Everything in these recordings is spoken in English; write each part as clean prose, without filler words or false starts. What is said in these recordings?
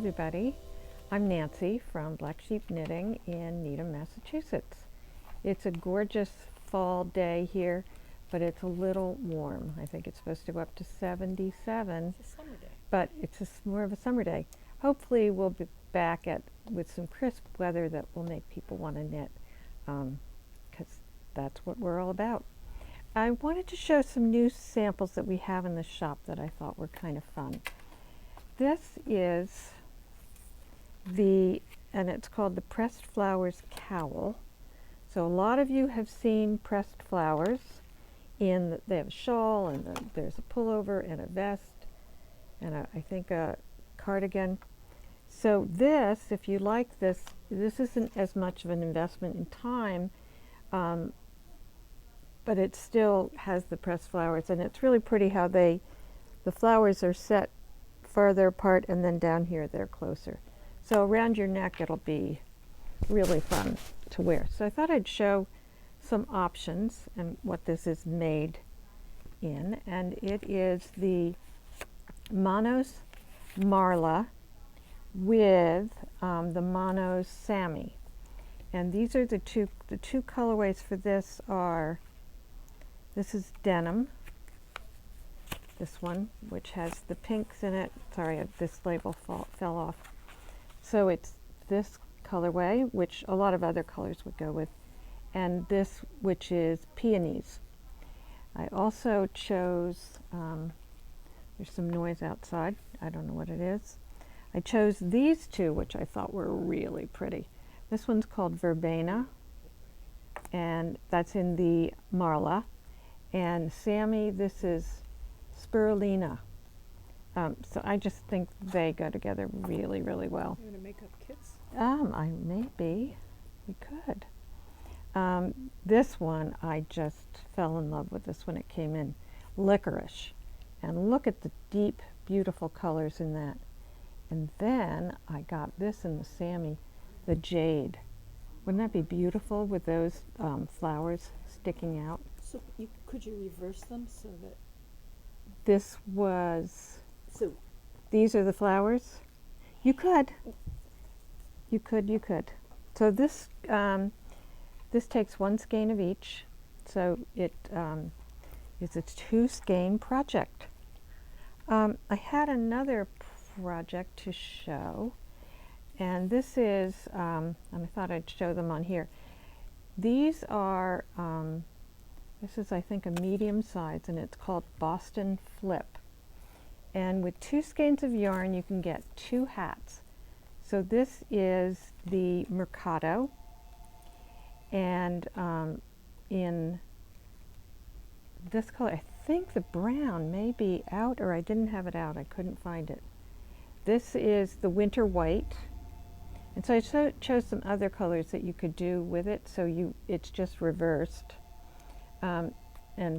everybody. I'm Nancy from Black Sheep Knitting in Needham, Massachusetts. It's a gorgeous fall day here, but it's a little warm. I think it's supposed to go up to 77. It's a summer day. But it's more of a summer day. Hopefully we'll be back with some crisp weather that will make people want to knit, because that's what we're all about. I wanted to show some new samples that we have in the shop that I thought were kind of fun. This is and it's called the Pressed Flowers Cowl. So a lot of you have seen pressed flowers they have a shawl, and there's a pullover and a vest, and I think a cardigan. So this, if you like this isn't as much of an investment in time, but it still has the pressed flowers, and it's really pretty how the flowers are set farther apart, and then down here they're closer. So around your neck it'll be really fun to wear. So I thought I'd show some options and what this is made in, and it is the Monos Marla with the Monos Sammy, and these are the two colorways for this are, this is denim, this one, which has the pinks in it. Sorry, this label fell off. So it's this colorway, which a lot of other colors would go with, and this, which is peonies. I also chose, there's some noise outside, I don't know what it is. I chose these two, which I thought were really pretty. This one's called Verbena, and that's in the Marla. And Sammy, this is Spirulina. So I just think they go together really, really well. You're gonna make up kits? We could. This one, I just fell in love with this when it came in. Licorice. And look at the deep, beautiful colors in that. And then I got this in the Sammy, the Jade. Wouldn't that be beautiful with those flowers sticking out? So could you reverse them so that... This was... So these are the flowers? You could. So this takes one skein of each. So it is a 2 skein project. I had another project to show, and this is, and I thought I'd show them on here. These are, this is I think a medium size, and it's called Boston Flip. And with 2 skeins of yarn you can get 2 hats. So this is the Mercado, and in this color, I think the brown may be out, or I didn't have it out, I couldn't find it. This is the Winter White, and so I chose some other colors that you could do with it, so it's just reversed. And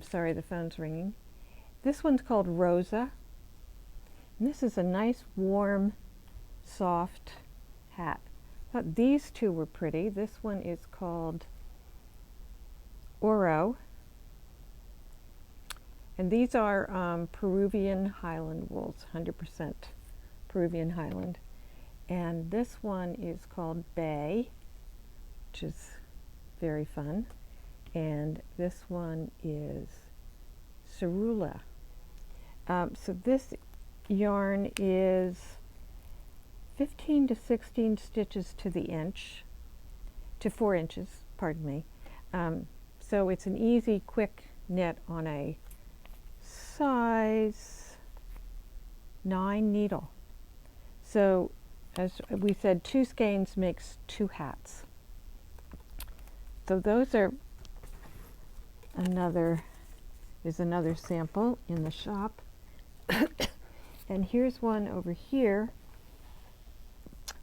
sorry, the phone's ringing. This one's called Rosa. And this is a nice, warm, soft hat. I thought these two were pretty. This one is called Oro. And these are Peruvian Highland wools, 100% Peruvian Highland. And this one is called Bay, which is very fun. And this one is Cerula. So this yarn is 15 to 16 stitches to the inch, to 4 inches, pardon me. So it's an easy, quick knit on a size 9 needle. So as we said, 2 skeins makes 2 hats. So those are another sample in the shop. And here's one over here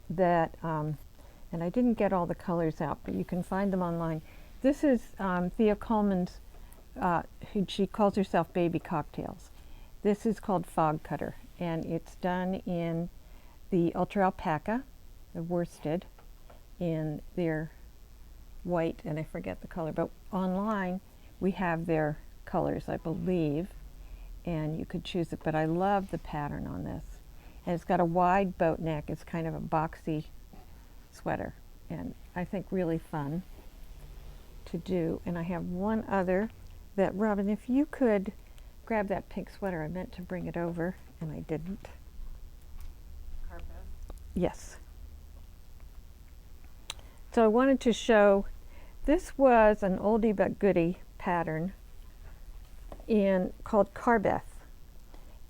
that, and I didn't get all the colors out, but you can find them online. This is Thea Coleman's, she calls herself Baby Cocktails. This is called Fog Cutter, and it's done in the Ultra Alpaca, the worsted, in their white, and I forget the color, but online we have their colors, I believe, and you could choose it, but I love the pattern on this. and it's got a wide boat neck. It's kind of a boxy sweater, and I think really fun to do. And I have one other that, Robin, if you could grab that pink sweater. I meant to bring it over and I didn't. Carpet. Yes. So I wanted to show, this was an oldie but goodie pattern called Carbeth.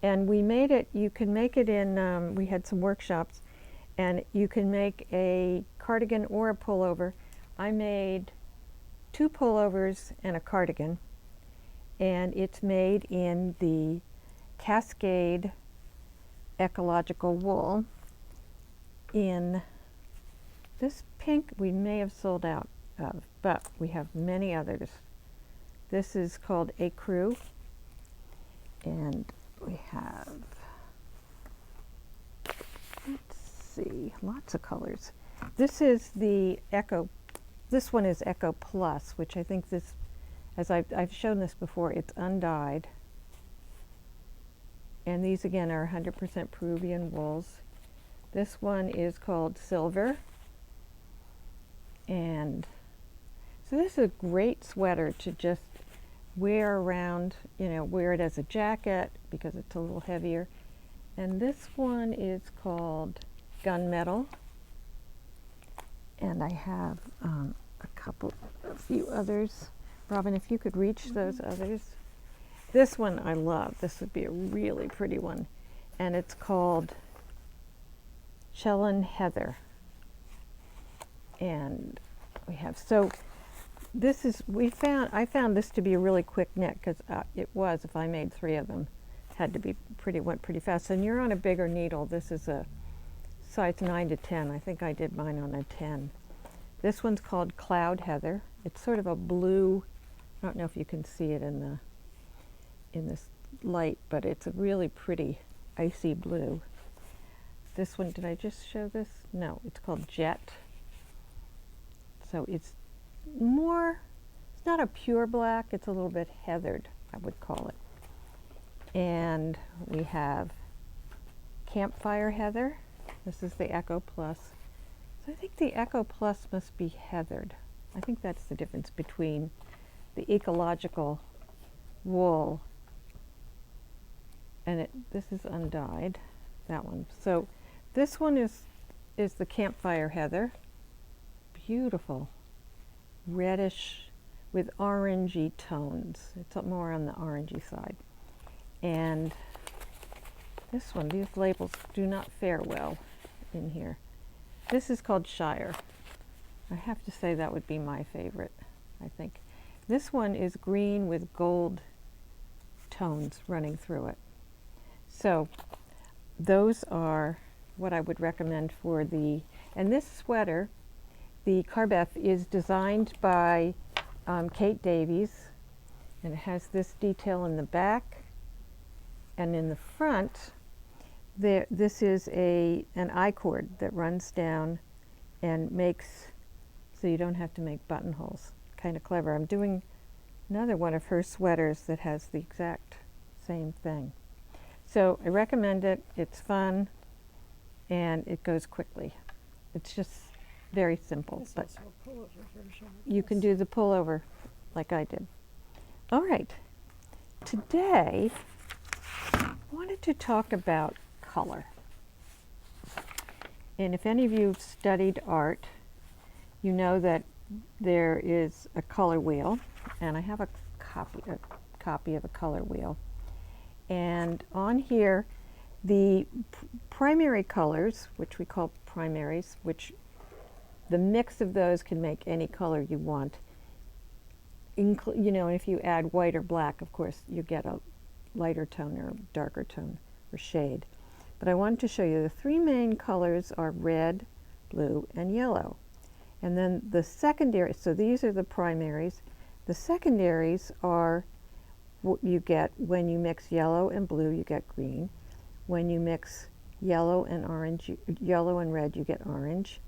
And we made it, you can make it in, we had some workshops, and you can make a cardigan or a pullover. I made 2 pullovers and a cardigan, and it's made in the Cascade ecological wool. In this pink we may have sold out of, but we have many others. This is called Ecru, and we have, let's see, lots of colors. This is the Echo, this one is Echo Plus, which I think this, as I've shown this before, it's undyed. And these again are 100% Peruvian wools. This one is called Silver. And so this is a great sweater to just wear around, you know, wear it as a jacket because it's a little heavier. And this one is called Gunmetal. And I have a few others. Robin, if you could reach those others. This one I love. This would be a really pretty one. And it's called Chellan Heather. And we have, so this is, I found this to be a really quick knit, because it was, if I made 3 of them, had to be went pretty fast. And you're on a bigger needle. This is a size 9 to 10. I think I did mine on a 10. This one's called Cloud Heather. It's sort of a blue, I don't know if you can see it in this light, but it's a really pretty icy blue. This one, did I just show this? No, it's called Jet. So it's more, it's not a pure black, it's a little bit heathered, I would call it. And we have Campfire Heather. This is the Echo Plus. So I think the Echo Plus must be heathered. I think that's the difference between the ecological wool and this is undyed, that one. So this one is the Campfire Heather. Beautiful, reddish with orangey tones. It's up more on the orangey side. And this one, these labels do not fare well in here. This is called Shire. I have to say that would be my favorite, I think. This one is green with gold tones running through it. So those are what I would recommend for the, and this sweater, the Carbeth, is designed by Kate Davies, and it has this detail in the back, and in the front this is an I-cord that runs down and makes, so you don't have to make buttonholes. Kind of clever. I'm doing another one of her sweaters that has the exact same thing. So I recommend it. It's fun and it goes quickly. It's just very simple. There's But also a pullover version of you can this. do the pullover like I did. All right. Today I wanted to talk about color. And if any of you have studied art, you know that there is a color wheel, and I have a copy of a color wheel. And on here, the primary colors, which we call primaries, which the mix of those can make any color you want. You know, if you add white or black, of course, you get a lighter tone or darker tone or shade. But I wanted to show you the 3 main colors are red, blue, and yellow. And then the secondary, so these are the primaries. The secondaries are what you get when you mix yellow and blue, you get green. When you mix yellow and orange, yellow and red, you get orange.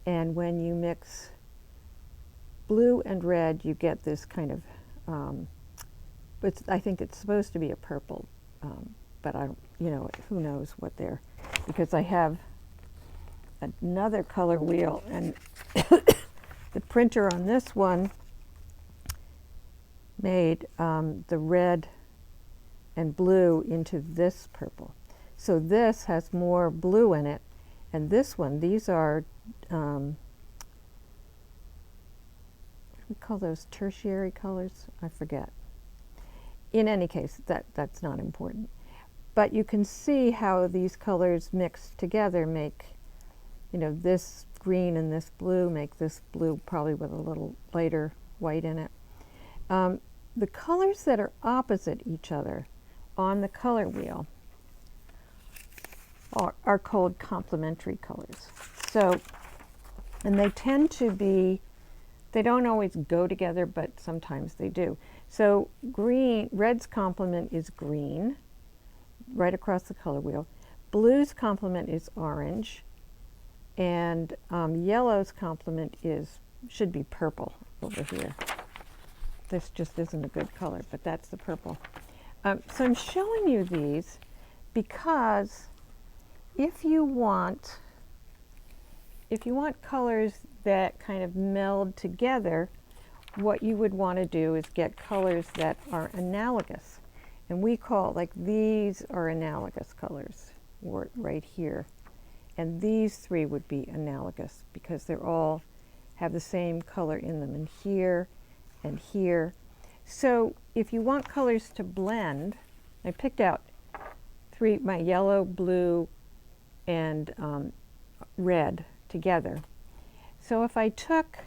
And when you mix blue and red, you get this kind of, I think it's supposed to be a purple but I don't, you know, who knows what they're, because I have another color wheel, and the printer on this one made the red and blue into this purple. So this has more blue in it, and this one, these are, what do we call those, tertiary colors? I forget. In any case, that's not important. But you can see how these colors mixed together make, you know, this green and this blue make this blue probably with a little lighter white in it. The colors that are opposite each other on the color wheel are called complementary colors. So, and they tend to be, they don't always go together, but sometimes they do. So green, red's complement is green, right across the color wheel. Blue's complement is orange, and yellow's complement should be purple over here. This just isn't a good color, but that's the purple. So I'm showing you these because if you want colors that kind of meld together, what you would want to do is get colors that are analogous. And we call, like, these are analogous colors, right here. And these three would be analogous because they're all have the same color in them, and here and here. So if you want colors to blend, I picked out my yellow, blue, and red together. So if I took,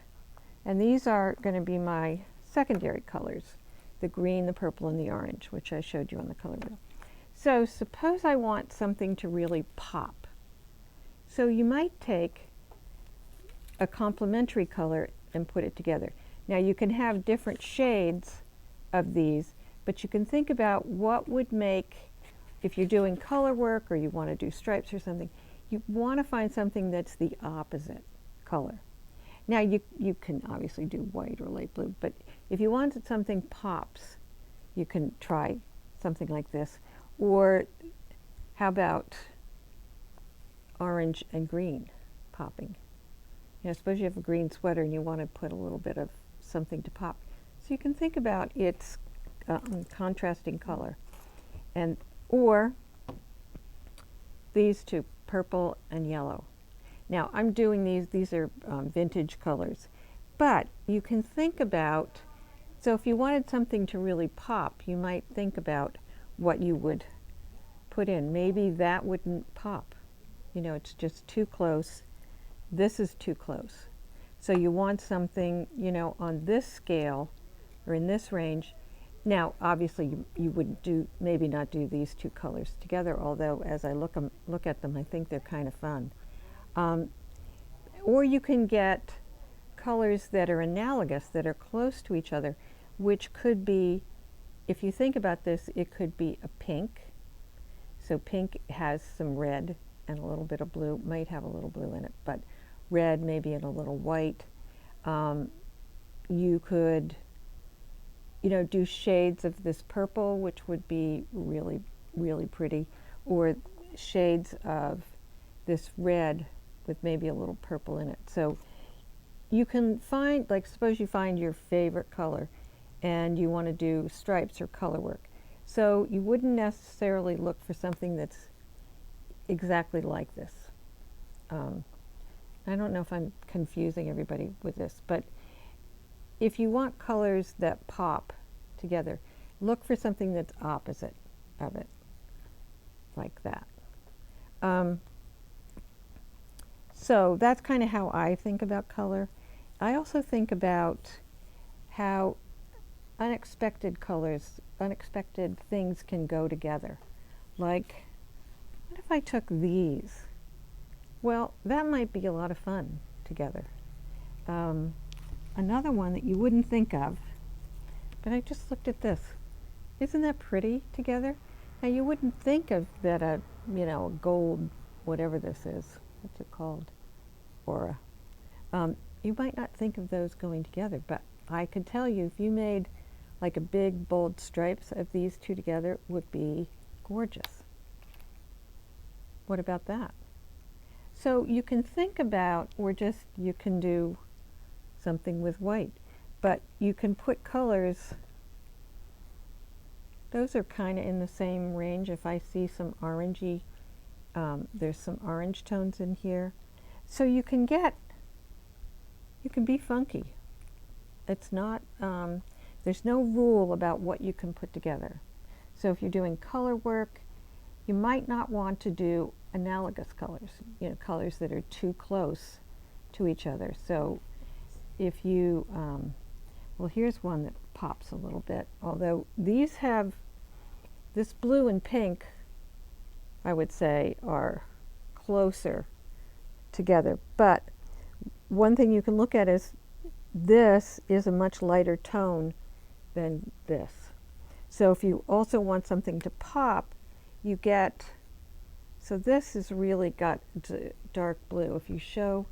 and these are going to be my secondary colors, the green, the purple, and the orange, which I showed you on the color wheel. So suppose I want something to really pop. So you might take a complementary color and put it together. Now you can have different shades of these, but you can think about what would make, if you're doing color work or you want to do stripes or something, you want to find something that's the opposite color. Now you can obviously do white or light blue, but if you wanted something pops, you can try something like this. Or how about orange and green popping? You know, suppose you have a green sweater and you want to put a little bit of something to pop. So you can think about its contrasting color. And or these two, purple and yellow. Now I'm doing these are vintage colors, but you can think about, so if you wanted something to really pop, you might think about what you would put in. Maybe that wouldn't pop. You know, it's just too close. This is too close. So you want something, you know, on this scale or in this range. Now, obviously, you would maybe not do these two colors together, although as I look at them, I think they're kind of fun. Or you can get colors that are analogous, that are close to each other, which could be, if you think about this, it could be a pink. So pink has some red and a little bit of blue, might have a little blue in it, but red maybe and a little white. You could, you know, do shades of this purple, which would be really, really pretty, or shades of this red with maybe a little purple in it. So you can find, like, suppose you find your favorite color and you want to do stripes or color work. So you wouldn't necessarily look for something that's exactly like this. I don't know if I'm confusing everybody with this, but if you want colors that pop together, look for something that's opposite of it, like that. So that's kind of how I think about color. I also think about how unexpected colors, unexpected things can go together. Like, what if I took these? Well, that might be a lot of fun together. Another one that you wouldn't think of, but I just looked at this. Isn't that pretty together? Now you wouldn't think of that a gold, whatever this is, what's it called? Aura. You might not think of those going together, but I could tell you if you made like a big bold stripes of these two together, would be gorgeous. What about that? So you can think about, or just you can do something with white, but you can put colors. Those are kind of in the same range. If I see some orangey, there's some orange tones in here. So you can be funky. It's not, there's no rule about what you can put together. So if you're doing color work, you might not want to do analogous colors, colors that are too close to each other. So if you, well, here's one that pops a little bit, although these have, this blue and pink, I would say, are closer together. But one thing you can look at is this is a much lighter tone than this. So if you also want something to pop, you get, so this has really got dark blue. If you show,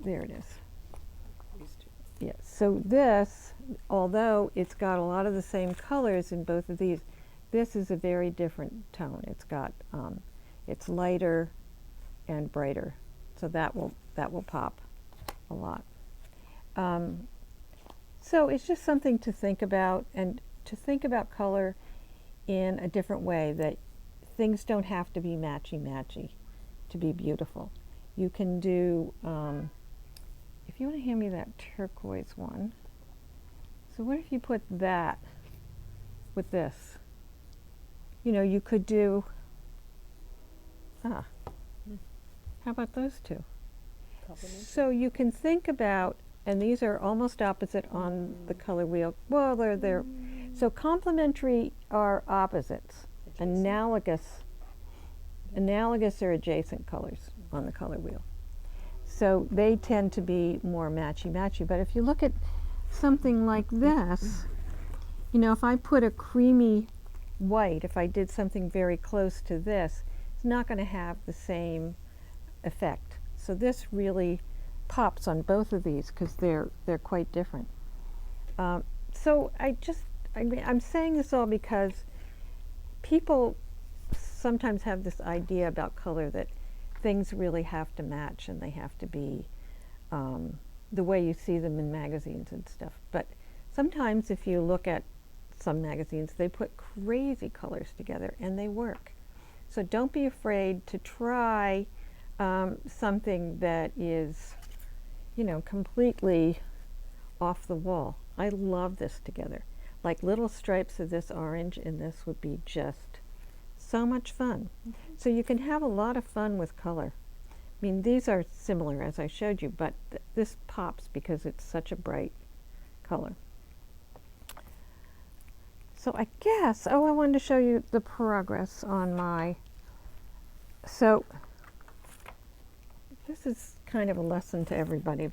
there it is. Yeah, so this, although it's got a lot of the same colors in both of these, this is a very different tone. It's got, it's lighter and brighter. So that will pop a lot. So it's just something to think about, and to think about color in a different way, that things don't have to be matchy-matchy to be beautiful. You can do, if you want to hand me that turquoise one, so what if you put that with this? You could do, how about those two? So you can think about, and these are almost opposite on the color wheel. Well, they're so complementary are opposites. Analogous are adjacent colors on the color wheel. So they tend to be more matchy-matchy. But if you look at something like this, if I put a creamy white, if I did something very close to this, it's not going to have the same effect. So this really pops on both of these because they're quite different. So I'm saying this all because people sometimes have this idea about color that things really have to match and they have to be the way you see them in magazines and stuff. But sometimes if you look at some magazines, they put crazy colors together and they work. So don't be afraid to try something that is, completely off the wall. I love this together. Like little stripes of this orange and this would be just so much fun. So you can have a lot of fun with color. I mean, these are similar as I showed you, but this pops because it's such a bright color. So I guess, I wanted to show you the progress on my, so this is kind of a lesson to everybody,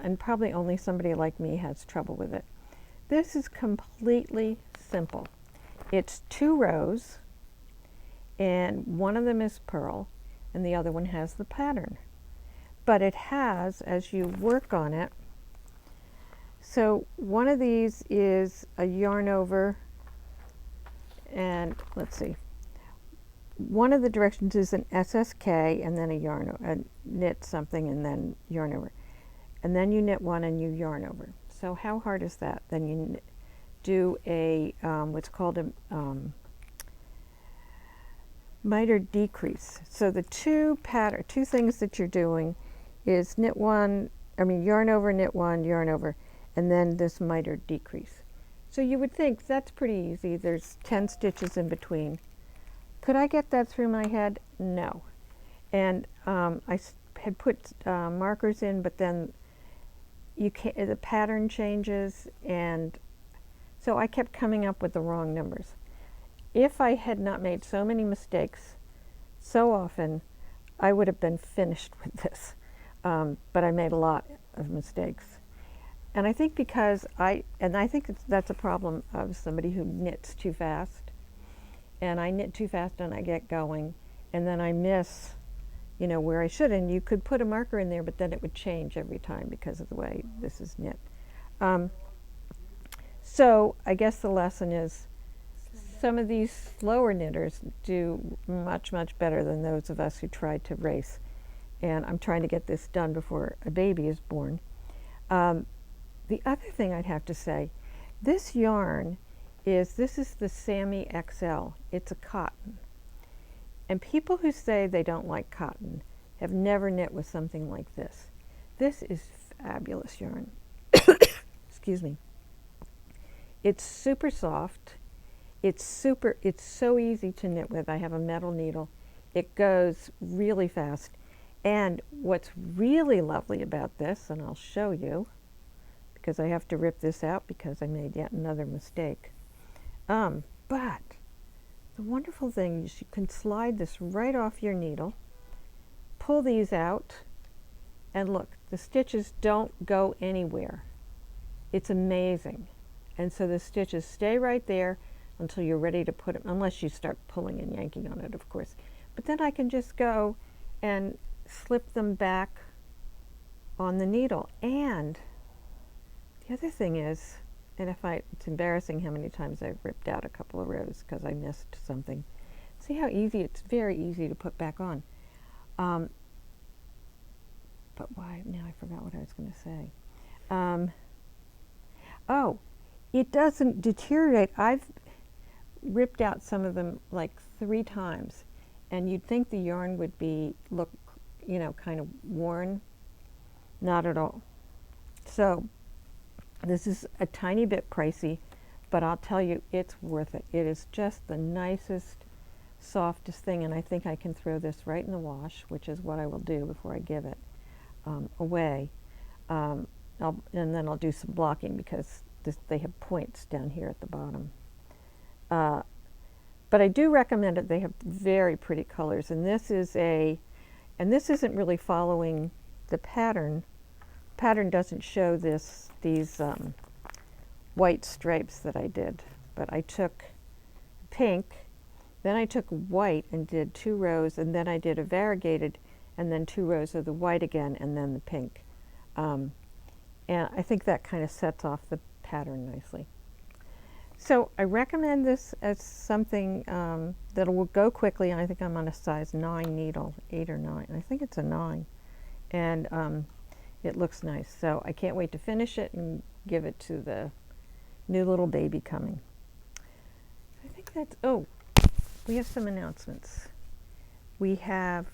and probably only somebody like me has trouble with it. This is completely simple. It's 2 rows, and one of them is purl, and the other one has the pattern. But it has, as you work on it, so one of these is a yarn over, and let's see, one of the directions is an SSK and then a knit something and then yarn over. And then you knit one and you yarn over. So how hard is that? Then you do a, what's called a miter decrease. So the two things that you're doing is yarn over, knit one, yarn over, and then this miter decrease. So you would think that's pretty easy. There's 10 stitches in between. Could I get that through my head? No. And I had put markers in, but then the pattern changes, and so I kept coming up with the wrong numbers. If I had not made so many mistakes so often, I would have been finished with this. But I made a lot of mistakes. And I think I think that's a problem of somebody who knits too fast. And I knit too fast and I get going, and then I miss, where I should. And you could put a marker in there, but then it would change every time because of the way this is knit. So I guess the lesson is some of these slower knitters do much, much better than those of us who tried to race. And I'm trying to get this done before a baby is born. The other thing I'd have to say, this yarn this is the Sammy XL. It's a cotton. And people who say they don't like cotton have never knit with something like this. This is fabulous yarn. Excuse me. It's super soft. It's so easy to knit with. I have a metal needle. It goes really fast. And what's really lovely about this, and I'll show you, because I have to rip this out because I made yet another mistake. But the wonderful thing is you can slide this right off your needle, pull these out, and look, the stitches don't go anywhere. It's amazing. And so the stitches stay right there until you're ready to put them, unless you start pulling and yanking on it, of course. But then I can just go and slip them back on the needle. And the other thing is, and it's embarrassing how many times I've ripped out a couple of rows because I missed something. See how easy, it's very easy to put back on. But why, now I forgot what I was going to say. Oh, it doesn't deteriorate. I've ripped out some of them like 3 times, and you'd think the yarn would look, kind of worn. Not at all. So this is a tiny bit pricey, but I'll tell you, it's worth it. It is just the nicest, softest thing, and I think I can throw this right in the wash, which is what I will do before I give it away. And then I'll do some blocking because they have points down here at the bottom. But I do recommend it. They have very pretty colors, and this isn't really following the pattern. Pattern doesn't show these white stripes that I did, but I took pink, then I took white and did 2 rows, and then I did a variegated, and then 2 rows of the white again, and then the pink. And I think that kind of sets off the pattern nicely. So I recommend this as something that will go quickly, and I think I'm on a size 9 needle, 8 or 9. I think it's a 9. And it looks nice. So I can't wait to finish it and give it to the new little baby coming. I think that's, we have some announcements. We have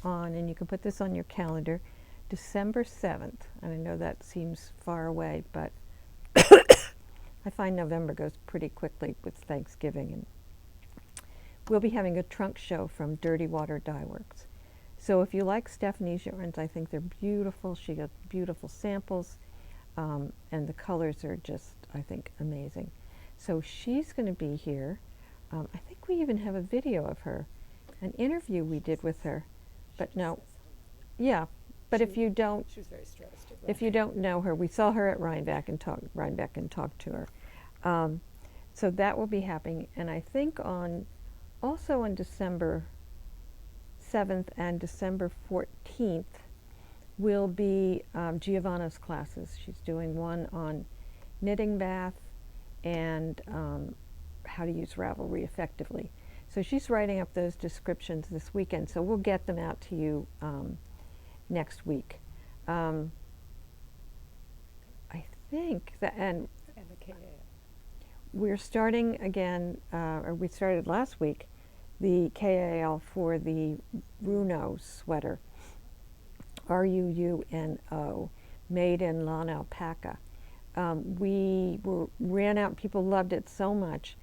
and you can put this on your calendar, December 7th. And I know that seems far away, but I find November goes pretty quickly with Thanksgiving. And we'll be having a trunk show from Dirty Water Dyeworks. So if you like Stephanie's yarns, I think they're beautiful. She got beautiful samples, and the colors are just, I think, amazing. So she's going to be here. I think we even have a video of her, an interview we did with her. But no, yeah. But if you don't, She was very stressed. if you don't know her, we saw her at Rhinebeck and talked to her. So that will be happening, and I think also on December 7th and December 14th will be Giavanna's classes. She's doing one on knitting bath and how to use Ravelry effectively. So she's writing up those descriptions this weekend, so we'll get them out to you next week. I think that, and the KA. we're starting again, or we started last week, the KAL for the Ruuno sweater, Ruuno, made in lawn alpaca. Ran out, people loved it so much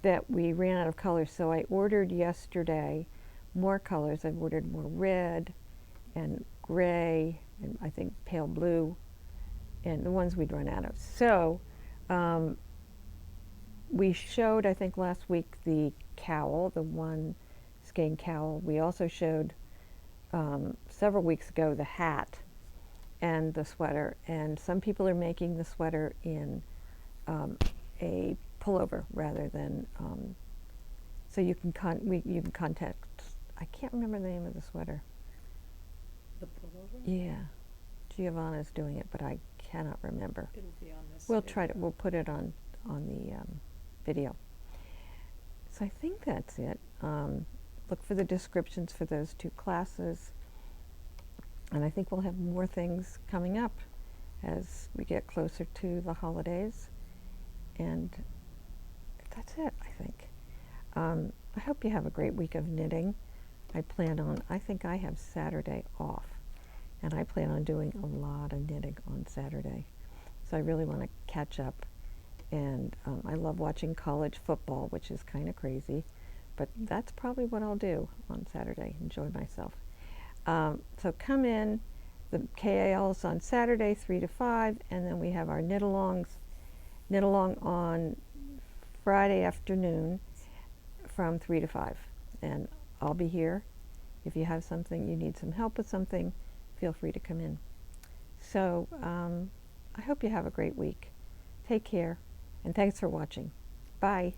that we ran out of colors, so I ordered yesterday more colors. I've ordered more red and gray and I think pale blue, and the ones we'd run out of. So we showed, I think last week, the cowl, the one skein cowl. We also showed several weeks ago the hat and the sweater, and some people are making the sweater in a pullover rather than, so you can contact, I can't remember the name of the sweater. The pullover? Yeah, Giavanna's doing it, but I cannot remember. It'll be on this. We'll try to, we'll put it on the video. So I think that's it. Look for the descriptions for those 2 classes. And I think we'll have more things coming up as we get closer to the holidays. And that's it, I think. I hope you have a great week of knitting. I think I have Saturday off. And I plan on doing a lot of knitting on Saturday. So I really want to catch up. And I love watching college football, which is kind of crazy. But that's probably what I'll do on Saturday, enjoy myself. So come in. The KAL's on Saturday, 3 to 5. And then we have our knit-along on Friday afternoon from 3 to 5. And I'll be here. If you have something, you need some help with something, feel free to come in. So I hope you have a great week. Take care, and thanks for watching. Bye.